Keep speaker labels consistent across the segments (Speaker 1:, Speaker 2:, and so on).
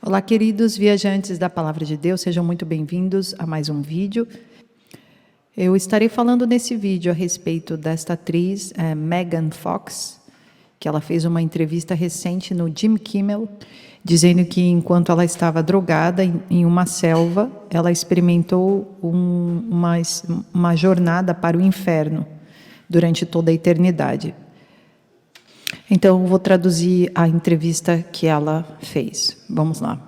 Speaker 1: Olá, queridos viajantes da Palavra de Deus, sejam muito bem-vindos a mais um vídeo. Eu estarei falando nesse vídeo a respeito desta atriz, Megan Fox, que ela fez uma entrevista recente no Jimmy Kimmel, dizendo que enquanto ela estava drogada em uma selva, ela experimentou uma jornada para o inferno durante toda a eternidade. Então, eu vou traduzir a entrevista que ela fez. Vamos lá.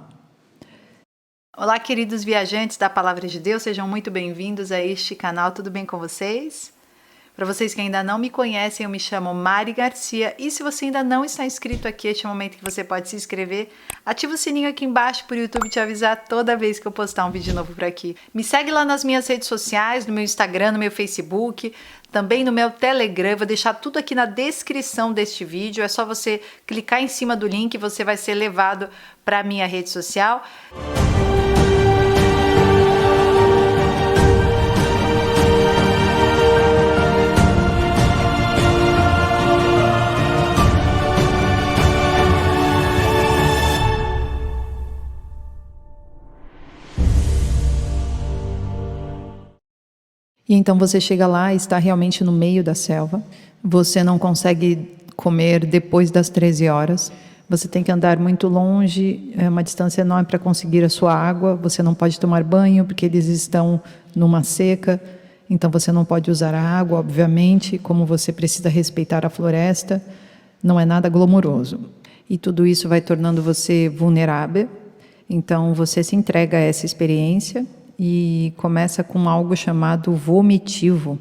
Speaker 1: Olá, queridos viajantes da Palavra de Deus, sejam muito bem-vindos a este canal, tudo bem com vocês? Para vocês que ainda não me conhecem, eu me chamo Mari Garcia e se você ainda não está inscrito aqui, este é o momento que você pode se inscrever. Ativa o sininho aqui embaixo para o YouTube te avisar toda vez que eu postar um vídeo novo por aqui. Me segue lá nas minhas redes sociais, no meu Instagram, no meu Facebook, também no meu Telegram. Eu vou deixar tudo aqui na descrição deste vídeo. É só você clicar em cima do link e você vai ser levado para a minha rede social. E então você chega lá e está realmente no meio da selva. Você não consegue comer depois das 13 horas. Você tem que andar muito longe, é uma distância enorme para conseguir a sua água. Você não pode tomar banho porque eles estão numa seca. Então você não pode usar a água, obviamente, como você precisa respeitar a floresta. Não é nada glamouroso. E tudo isso vai tornando você vulnerável. Então você se entrega a essa experiência e começa com algo chamado vomitivo.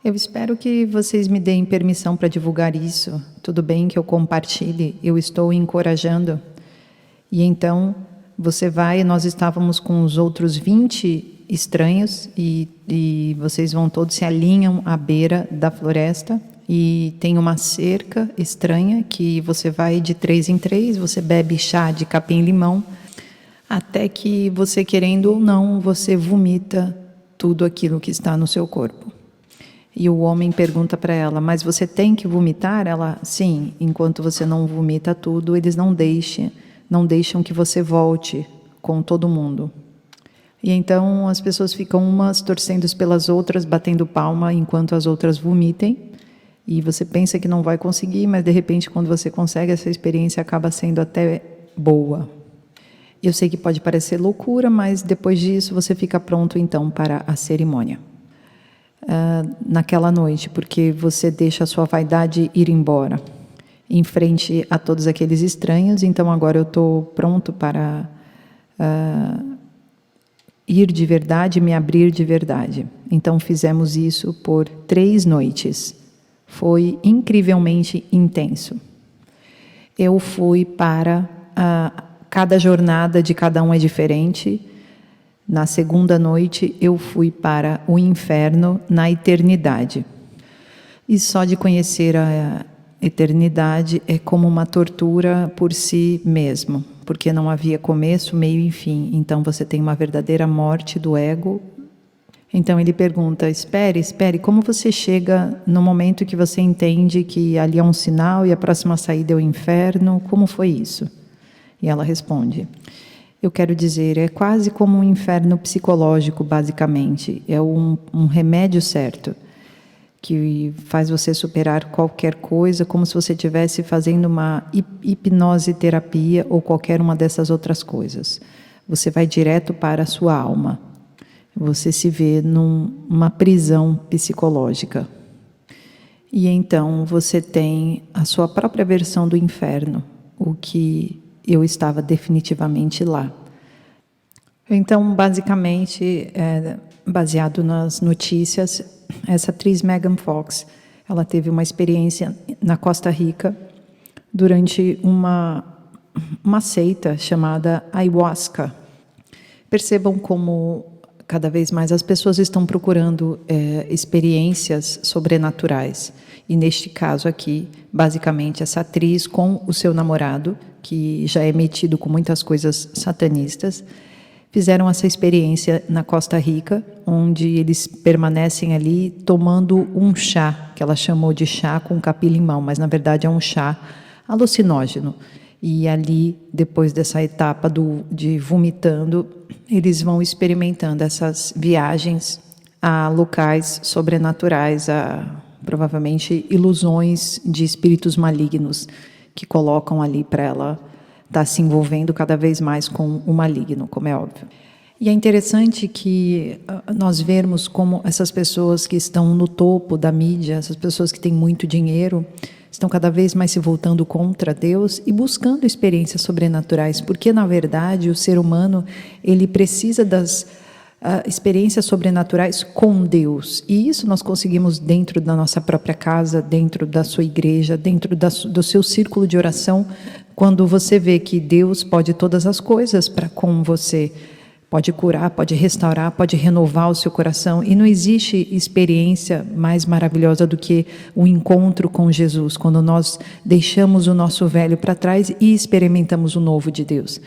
Speaker 1: Eu espero que vocês me deem permissão para divulgar isso. Tudo bem que eu compartilhe, eu estou encorajando. E então, você vai, nós estávamos com os outros 20 estranhos e vocês vão todos se alinham à beira da floresta e tem uma cerca estranha que você vai de 3 em 3, você bebe chá de capim-limão, até que você, querendo ou não, você vomita tudo aquilo que está no seu corpo. E o homem pergunta para ela, mas você tem que vomitar? Ela, sim, enquanto você não vomita tudo, eles não deixam que você volte com todo mundo. E então as pessoas ficam umas torcendo pelas outras, batendo palma enquanto as outras vomitem. E você pensa que não vai conseguir, mas de repente quando você consegue, essa experiência acaba sendo até boa. Eu sei que pode parecer loucura, mas depois disso você fica pronto então para a cerimônia. Naquela noite, porque você deixa a sua vaidade ir embora em frente a todos aqueles estranhos, então agora eu estou pronto para ir de verdade, me abrir de verdade. Então fizemos isso por 3 noites. Foi incrivelmente intenso. Eu fui para cada jornada de cada um é diferente. Na segunda noite, eu fui para o inferno na eternidade. E só de conhecer a eternidade é como uma tortura por si mesmo, porque não havia começo, meio e fim. Então você tem uma verdadeira morte do ego. Então ele pergunta, espere, como você chega no momento que você entende que ali é um sinal e a próxima saída é o inferno? Como foi isso? E ela responde, eu quero dizer, é quase como um inferno psicológico, basicamente. É um remédio certo, que faz você superar qualquer coisa, como se você estivesse fazendo uma hipnose terapia ou qualquer uma dessas outras coisas. Você vai direto para a sua alma. Você se vê numa prisão psicológica. E então você tem a sua própria versão do inferno, o que eu estava definitivamente lá. Então, basicamente, baseado nas notícias, essa atriz Megan Fox, ela teve uma experiência na Costa Rica durante uma seita chamada ayahuasca. Percebam como cada vez mais as pessoas estão procurando experiências sobrenaturais. E neste caso aqui, basicamente, essa atriz com o seu namorado, que já é metido com muitas coisas satanistas, fizeram essa experiência na Costa Rica, onde eles permanecem ali tomando um chá, que ela chamou de chá com capim-limão, mas na verdade é um chá alucinógeno. E ali, depois dessa etapa de vomitando, eles vão experimentando essas viagens a locais sobrenaturais, a provavelmente ilusões de espíritos malignos que colocam ali para ela estar se envolvendo cada vez mais com o maligno, como é óbvio. E é interessante que nós vermos como essas pessoas que estão no topo da mídia, essas pessoas que têm muito dinheiro, estão cada vez mais se voltando contra Deus e buscando experiências sobrenaturais, porque, na verdade, o ser humano ele precisa das experiências sobrenaturais com Deus. E isso nós conseguimos dentro da nossa própria casa, dentro da sua igreja, dentro do seu círculo de oração, quando você vê que Deus pode todas as coisas para com você. Pode curar, pode restaurar, pode renovar o seu coração. E não existe experiência mais maravilhosa do que o encontro com Jesus, quando nós deixamos o nosso velho para trás e experimentamos o novo de Deus.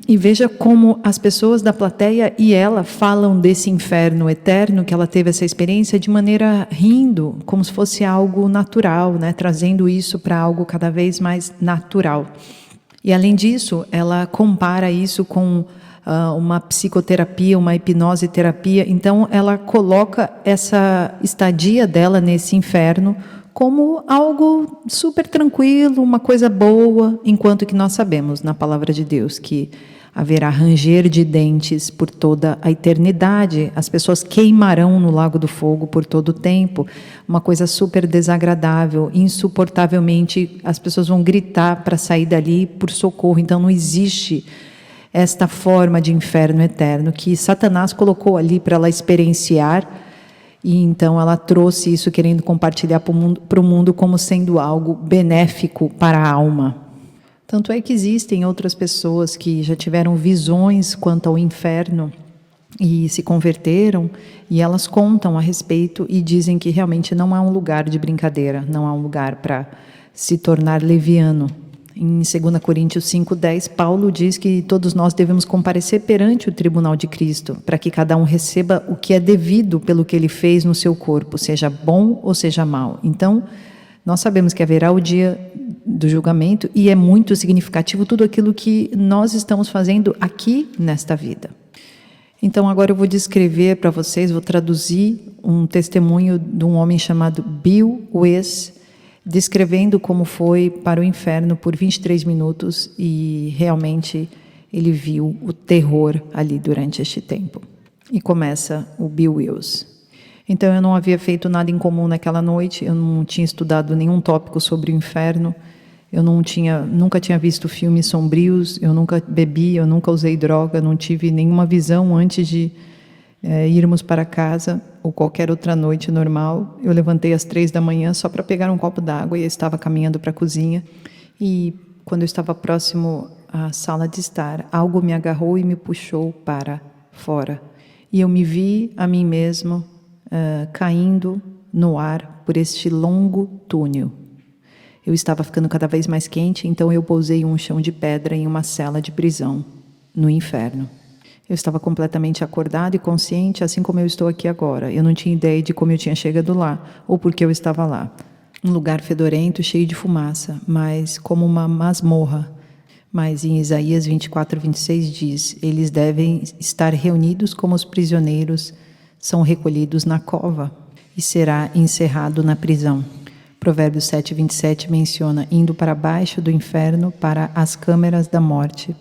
Speaker 1: E veja como as pessoas da plateia e ela falam desse inferno eterno, que ela teve essa experiência de maneira rindo, como se fosse algo natural, né? Trazendo isso para algo cada vez mais natural. E além disso, ela compara isso com uma psicoterapia, uma hipnose terapia. Então, ela coloca essa estadia dela nesse inferno como algo super tranquilo, uma coisa boa, enquanto que nós sabemos, na palavra de Deus, que haverá ranger de dentes por toda a eternidade, as pessoas queimarão no lago do fogo por todo o tempo, uma coisa super desagradável, insuportavelmente, as pessoas vão gritar para sair dali por socorro. Então, não existe esta forma de inferno eterno que Satanás colocou ali para ela experienciar, e então ela trouxe isso querendo compartilhar para o mundo como sendo algo benéfico para a alma. Tanto é que existem outras pessoas que já tiveram visões quanto ao inferno e se converteram, e elas contam a respeito e dizem que realmente não há um lugar de brincadeira, não há um lugar para se tornar leviano. Em 2 Coríntios 5:10, Paulo diz que todos nós devemos comparecer perante o tribunal de Cristo, para que cada um receba o que é devido pelo que ele fez no seu corpo, seja bom ou seja mal. Então, nós sabemos que haverá o dia do julgamento, e é muito significativo tudo aquilo que nós estamos fazendo aqui nesta vida. Então, agora eu vou descrever para vocês, vou traduzir um testemunho de um homem chamado Bill Wiese, descrevendo como foi para o inferno por 23 minutos, e realmente ele viu o terror ali durante este tempo. E começa o Bill Wiese. Então, eu não havia feito nada em comum naquela noite, eu não tinha estudado nenhum tópico sobre o inferno, eu nunca tinha visto filmes sombrios, eu nunca bebi, eu nunca usei droga, não tive nenhuma visão antes de irmos para casa, ou qualquer outra noite normal. Eu levantei às 3 da manhã só para pegar um copo d'água e eu estava caminhando para a cozinha, e quando eu estava próximo à sala de estar, algo me agarrou e me puxou para fora. E eu me vi a mim mesmo caindo no ar por este longo túnel. Eu estava ficando cada vez mais quente, então eu pousei em um chão de pedra em uma cela de prisão, no inferno. Eu estava completamente acordado e consciente, assim como eu estou aqui agora. Eu não tinha ideia de como eu tinha chegado lá, ou por que eu estava lá. Um lugar fedorento, cheio de fumaça, mas como uma masmorra. Mas em Isaías 24:26 diz: eles devem estar reunidos como os prisioneiros são recolhidos na cova, e será encerrado na prisão. Provérbios 7:27 menciona: indo para baixo do inferno, para as câmeras da morte.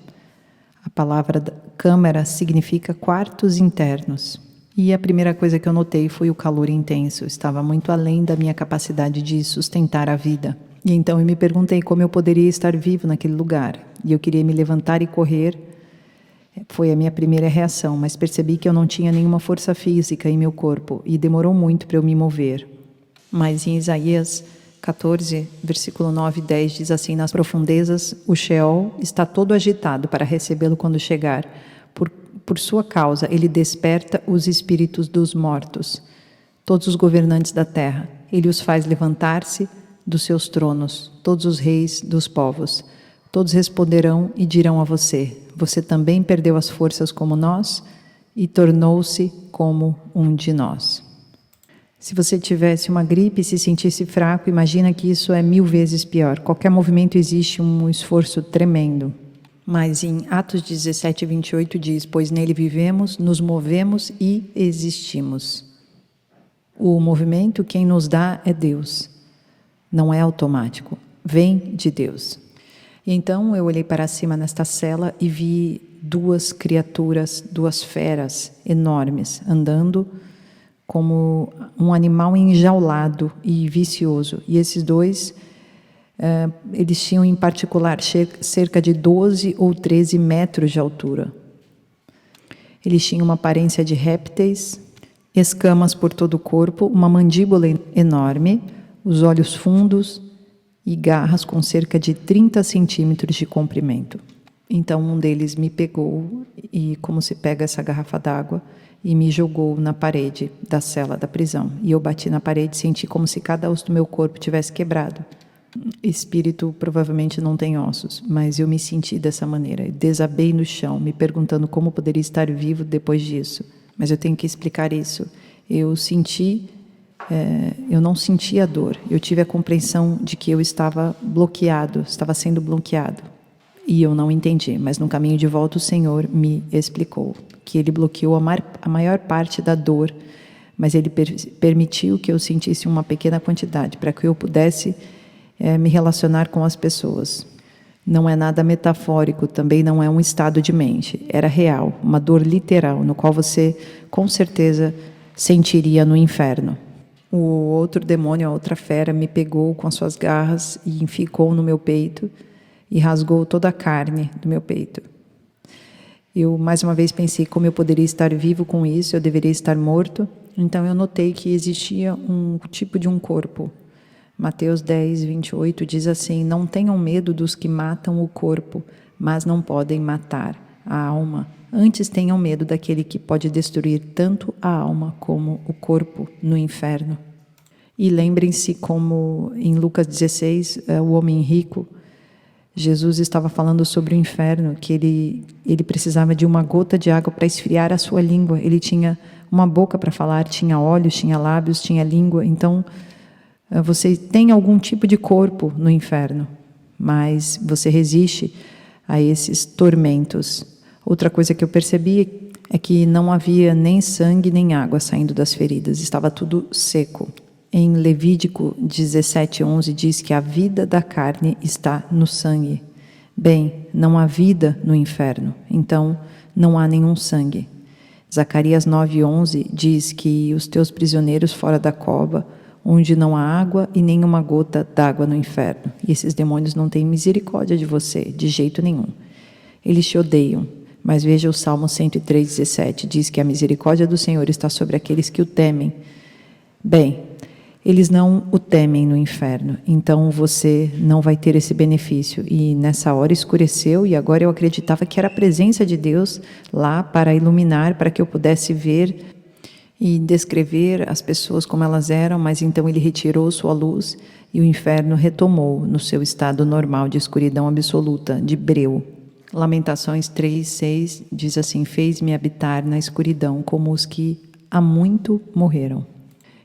Speaker 1: A palavra câmara significa quartos internos. E a primeira coisa que eu notei foi o calor intenso. Estava muito além da minha capacidade de sustentar a vida. E então eu me perguntei como eu poderia estar vivo naquele lugar. E eu queria me levantar e correr. Foi a minha primeira reação, mas percebi que eu não tinha nenhuma força física em meu corpo e demorou muito para eu me mover. Mas em Isaías 14, versículo 9 e 10 diz assim: nas profundezas o Sheol está todo agitado para recebê-lo quando chegar. Por sua causa ele desperta os espíritos dos mortos, todos os governantes da terra. Ele os faz levantar-se dos seus tronos, todos os reis dos povos. Todos responderão e dirão a você: você também perdeu as forças como nós e tornou-se como um de nós. Se você tivesse uma gripe e se sentisse fraco, imagina que isso é 1000 vezes pior. Qualquer movimento existe um esforço tremendo. Mas em Atos 17, 28 diz: pois nele vivemos, nos movemos e existimos. O movimento quem nos dá é Deus. Não é automático. Vem de Deus. E então eu olhei para cima nesta cela e vi 2 criaturas, 2 feras enormes, andando como um animal enjaulado e vicioso. E esses 2, eles tinham em particular cerca de 12 ou 13 metros de altura. Eles tinham uma aparência de répteis, escamas por todo o corpo, uma mandíbula enorme, os olhos fundos e garras com cerca de 30 centímetros de comprimento. Então um deles me pegou, e como se pega essa garrafa d'água, e me jogou na parede da cela da prisão. E eu bati na parede e senti como se cada osso do meu corpo tivesse quebrado. Espírito provavelmente não tem ossos, mas eu me senti dessa maneira. Desabei no chão, me perguntando como poderia estar vivo depois disso. Mas eu tenho que explicar isso. Eu não senti a dor. Eu tive a compreensão de que eu estava bloqueado, estava sendo bloqueado. E eu não entendi, mas no caminho de volta o Senhor me explicou que Ele bloqueou a maior parte da dor, mas Ele permitiu que eu sentisse uma pequena quantidade para que eu pudesse me relacionar com as pessoas. Não é nada metafórico, também não é um estado de mente. Era real, uma dor literal, no qual você com certeza sentiria no inferno. O outro demônio, a outra fera, me pegou com as suas garras e ficou no meu peito e rasgou toda a carne do meu peito. Eu mais uma vez pensei como eu poderia estar vivo com isso, eu deveria estar morto. Então eu notei que existia um tipo de um corpo. Mateus 10, 28 diz assim: não tenham medo dos que matam o corpo, mas não podem matar a alma. Antes tenham medo daquele que pode destruir tanto a alma como o corpo no inferno. E lembrem-se como em Lucas 16, o homem rico, Jesus estava falando sobre o inferno, que ele precisava de uma gota de água para esfriar a sua língua. Ele tinha uma boca para falar, tinha olhos, tinha lábios, tinha língua. Então, você tem algum tipo de corpo no inferno, mas você resiste a esses tormentos. Outra coisa que eu percebi é que não havia nem sangue nem água saindo das feridas, estava tudo seco. Em Levítico 17:11 diz que a vida da carne está no sangue. Bem, não há vida no inferno, então não há nenhum sangue. Zacarias 9:11 diz que os teus prisioneiros fora da cova, onde não há água e nenhuma gota d'água no inferno. E esses demônios não têm misericórdia de você, de jeito nenhum. Eles te odeiam. Mas veja o Salmo 103:17, diz que a misericórdia do Senhor está sobre aqueles que o temem. Bem, eles não o temem no inferno, então você não vai ter esse benefício. E nessa hora escureceu e agora eu acreditava que era a presença de Deus lá para iluminar, para que eu pudesse ver e descrever as pessoas como elas eram, mas então Ele retirou sua luz e o inferno retomou no seu estado normal de escuridão absoluta, de breu. Lamentações 3:6 diz assim: fez-me habitar na escuridão como os que há muito morreram.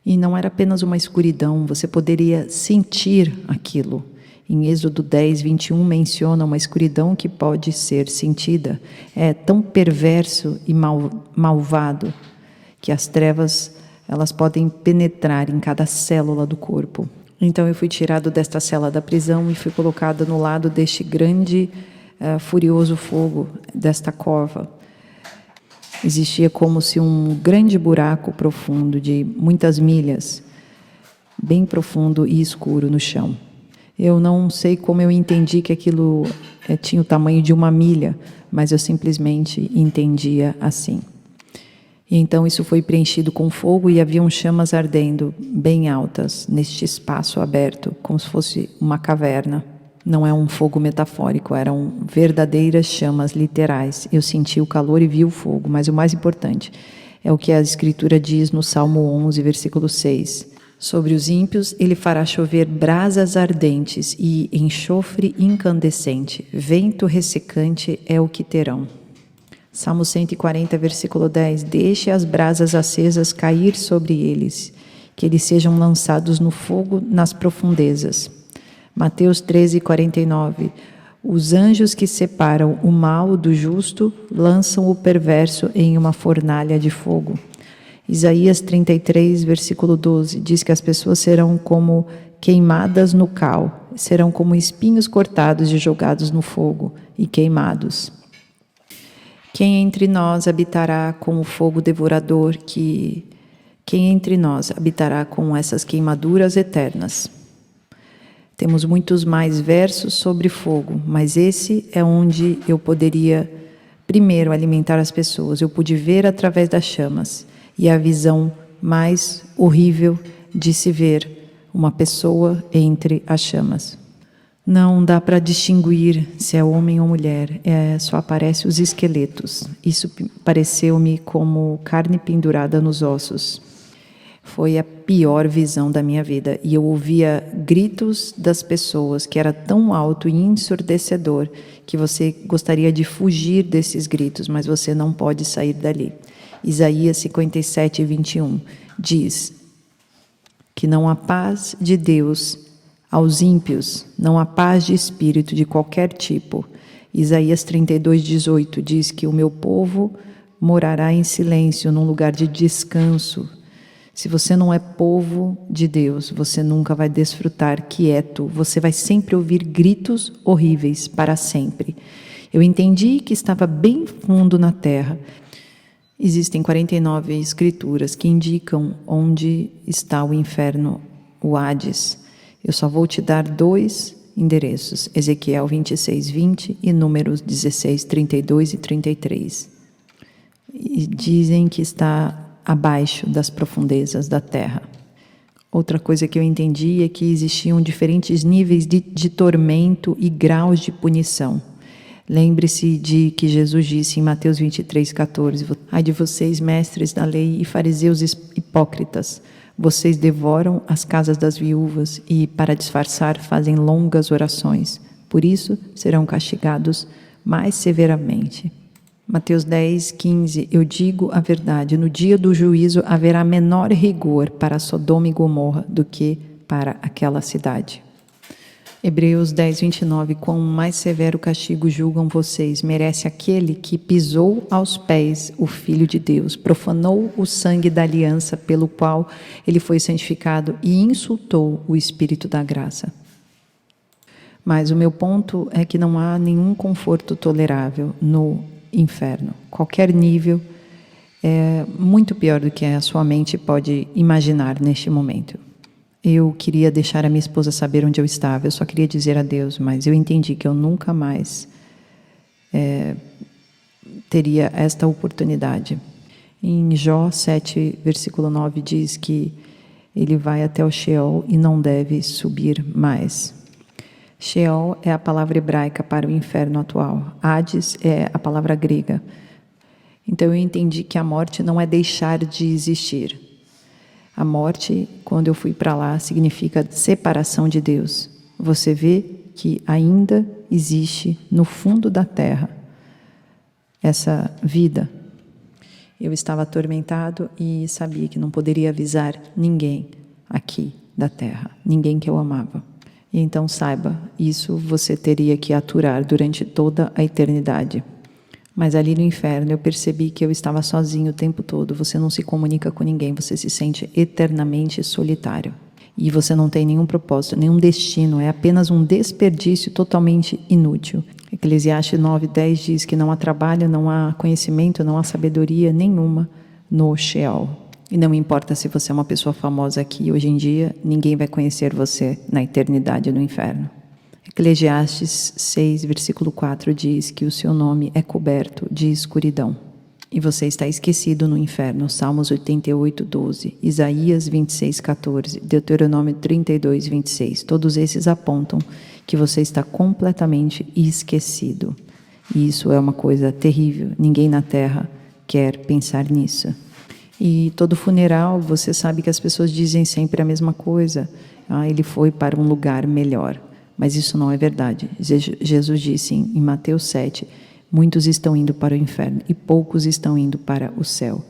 Speaker 1: E não era apenas uma escuridão, você poderia sentir aquilo. Em Êxodo 10:21 menciona uma escuridão que pode ser sentida. É tão perverso e malvado que as trevas elas podem penetrar em cada célula do corpo. Então eu fui tirado desta cela da prisão e fui colocado no lado deste grande, furioso fogo, desta cova. Existia como se um grande buraco profundo de muitas milhas, bem profundo e escuro no chão. Eu não sei como eu entendi que aquilo tinha o tamanho de 1 milha, mas eu simplesmente entendia assim. E então isso foi preenchido com fogo e haviam chamas ardendo bem altas neste espaço aberto, como se fosse uma caverna. Não é um fogo metafórico, eram verdadeiras chamas literais. Eu senti o calor e vi o fogo, mas o mais importante é o que a Escritura diz no Salmo 11, versículo 6. Sobre os ímpios ele fará chover brasas ardentes e enxofre incandescente. Vento ressecante é o que terão. Salmo 140, versículo 10. Deixe as brasas acesas cair sobre eles, que eles sejam lançados no fogo nas profundezas. Mateus 13:49. Os anjos que separam o mal do justo lançam o perverso em uma fornalha de fogo. Isaías 33, versículo 12, diz que as pessoas serão como queimadas no cal, serão como espinhos cortados e jogados no fogo e queimados. Quem entre nós habitará com o fogo devorador, quem entre nós habitará com essas queimaduras eternas? Temos muitos mais versos sobre fogo, mas esse é onde eu poderia primeiro alimentar as pessoas. Eu pude ver através das chamas, e a visão mais horrível de se ver uma pessoa entre as chamas. Não dá para distinguir se é homem ou mulher, só aparecem os esqueletos. Isso pareceu-me como carne pendurada nos ossos. Foi a pior visão da minha vida, e eu ouvia gritos das pessoas que era tão alto e ensurdecedor que você gostaria de fugir desses gritos, mas você não pode sair dali. Isaías 57, 21 diz que não há paz de Deus aos ímpios, não há paz de espírito de qualquer tipo. Isaías 32, 18 diz que o meu povo morará em silêncio, num lugar de descanso. Se você não é povo de Deus, você nunca vai desfrutar quieto, você vai sempre ouvir gritos horríveis para sempre. Eu entendi que estava bem fundo na terra. Existem 49 escrituras que indicam onde está o inferno, o Hades. Eu só vou te dar 2 endereços, Ezequiel 26, 20 e Números 16, 32 e 33. E dizem que está abaixo das profundezas da terra. Outra coisa que eu entendi é que existiam diferentes níveis de tormento e graus de punição. Lembre-se de que Jesus disse em Mateus 23, 14, ai de vocês, mestres da lei e fariseus hipócritas, vocês devoram as casas das viúvas e, para disfarçar, fazem longas orações. Por isso, serão castigados mais severamente. Mateus 10, 15, eu digo a verdade, no dia do juízo haverá menor rigor para Sodoma e Gomorra do que para aquela cidade. Hebreus 10, 29, quão mais severo castigo julgam vocês, merece aquele que pisou aos pés o Filho de Deus, profanou o sangue da aliança pelo qual ele foi santificado e insultou o Espírito da graça. Mas o meu ponto é que não há nenhum conforto tolerável no inferno. Qualquer nível é muito pior do que a sua mente pode imaginar neste momento. Eu queria deixar a minha esposa saber onde eu estava, eu só queria dizer a Deus, mas eu entendi que eu nunca mais teria esta oportunidade. Em Jó 7, versículo 9, diz que ele vai até o Sheol e não deve subir mais. Sheol é a palavra hebraica para o inferno atual. Hades é a palavra grega. Então eu entendi que a morte não é deixar de existir. A morte, quando eu fui para lá, significa separação de Deus. Você vê que ainda existe no fundo da terra essa vida. Eu estava atormentado e sabia que não poderia avisar ninguém aqui da terra, ninguém que eu amava. E então saiba, isso você teria que aturar durante toda a eternidade. Mas ali no inferno eu percebi que eu estava sozinho o tempo todo. Você não se comunica com ninguém, você se sente eternamente solitário. E você não tem nenhum propósito, nenhum destino, é apenas um desperdício totalmente inútil. Eclesiastes 9:10 diz que não há trabalho, não há conhecimento, não há sabedoria nenhuma no Sheol. E não importa se você é uma pessoa famosa aqui, hoje em dia, ninguém vai conhecer você na eternidade no inferno. Eclesiastes 6, versículo 4 diz que o seu nome é coberto de escuridão. E você está esquecido no inferno. Salmos 88, 12. Isaías 26, 14. Deuteronômio 32, 26. Todos esses apontam que você está completamente esquecido. E isso é uma coisa terrível. Ninguém na terra quer pensar nisso. E todo funeral, você sabe que as pessoas dizem sempre a mesma coisa. Ele foi para um lugar melhor. Mas isso não é verdade. Jesus disse em Mateus 7, muitos estão indo para o inferno e poucos estão indo para o céu.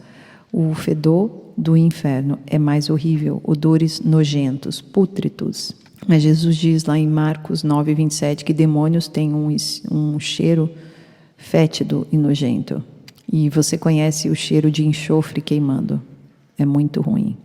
Speaker 1: O fedor do inferno é mais horrível, odores nojentos, pútridos. Mas Jesus diz lá em Marcos 9:27 que demônios têm um cheiro fétido e nojento. E você conhece o cheiro de enxofre queimando. É muito ruim.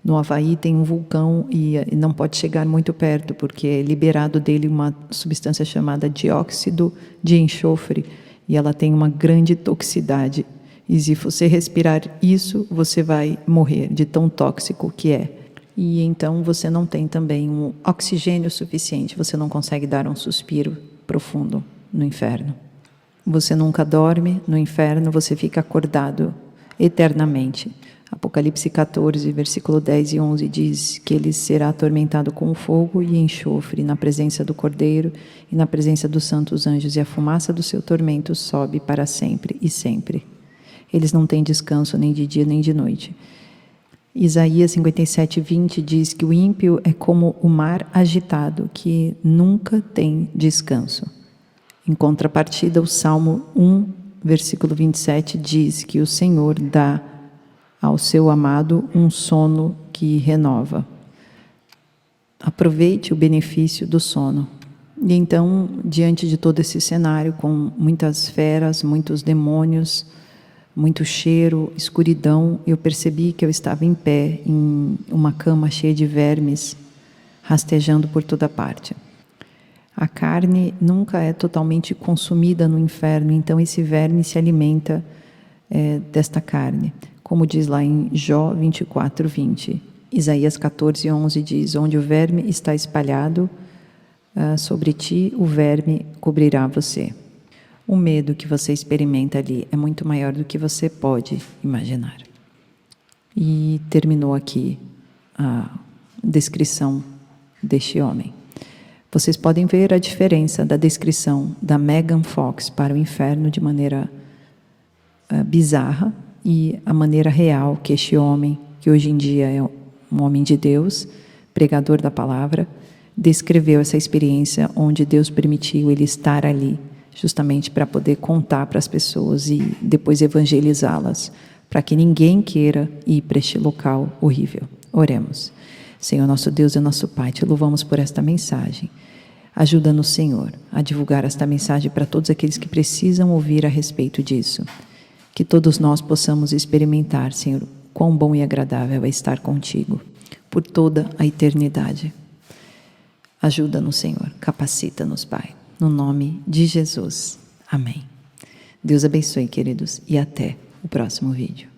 Speaker 1: No Havaí tem um vulcão e não pode chegar muito perto, porque é liberado dele uma substância chamada dióxido de enxofre, e ela tem uma grande toxicidade. E se você respirar isso, você vai morrer de tão tóxico que é. E então você não tem também um oxigênio suficiente, você não consegue dar um suspiro profundo no inferno. Você nunca dorme no inferno, você fica acordado eternamente. Apocalipse 14, versículo 10 e 11 diz que ele será atormentado com fogo e enxofre na presença do Cordeiro e na presença dos santos anjos, e a fumaça do seu tormento sobe para sempre e sempre. Eles não têm descanso nem de dia nem de noite. Isaías 57:20 diz que o ímpio é como o mar agitado, que nunca tem descanso. Em contrapartida, o Salmo 1, versículo 27 diz que o Senhor dá ao seu amado um sono que renova. Aproveite o benefício do sono. E então, diante de todo esse cenário, com muitas feras, muitos demônios, muito cheiro, escuridão, eu percebi que eu estava em pé, em uma cama cheia de vermes, rastejando por toda parte. A carne nunca é totalmente consumida no inferno, então esse verme se alimenta desta carne. Como diz lá em Jó 24:20. Isaías 14:11 diz: onde o verme está espalhado, sobre ti o verme cobrirá você. O medo que você experimenta ali é muito maior do que você pode imaginar. E terminou aqui a descrição deste homem. Vocês podem ver a diferença da descrição da Megan Fox para o inferno de maneira bizarra e a maneira real que este homem, que hoje em dia é um homem de Deus, pregador da palavra, descreveu essa experiência onde Deus permitiu ele estar ali, justamente para poder contar para as pessoas e depois evangelizá-las, para que ninguém queira ir para este local horrível. Oremos. Senhor, nosso Deus e nosso Pai, te louvamos por esta mensagem. Ajuda-nos, Senhor, a divulgar esta mensagem para todos aqueles que precisam ouvir a respeito disso. Que todos nós possamos experimentar, Senhor, quão bom e agradável é estar contigo por toda a eternidade. Ajuda-nos, Senhor, capacita-nos, Pai, no nome de Jesus. Amém. Deus abençoe, queridos, e até o próximo vídeo.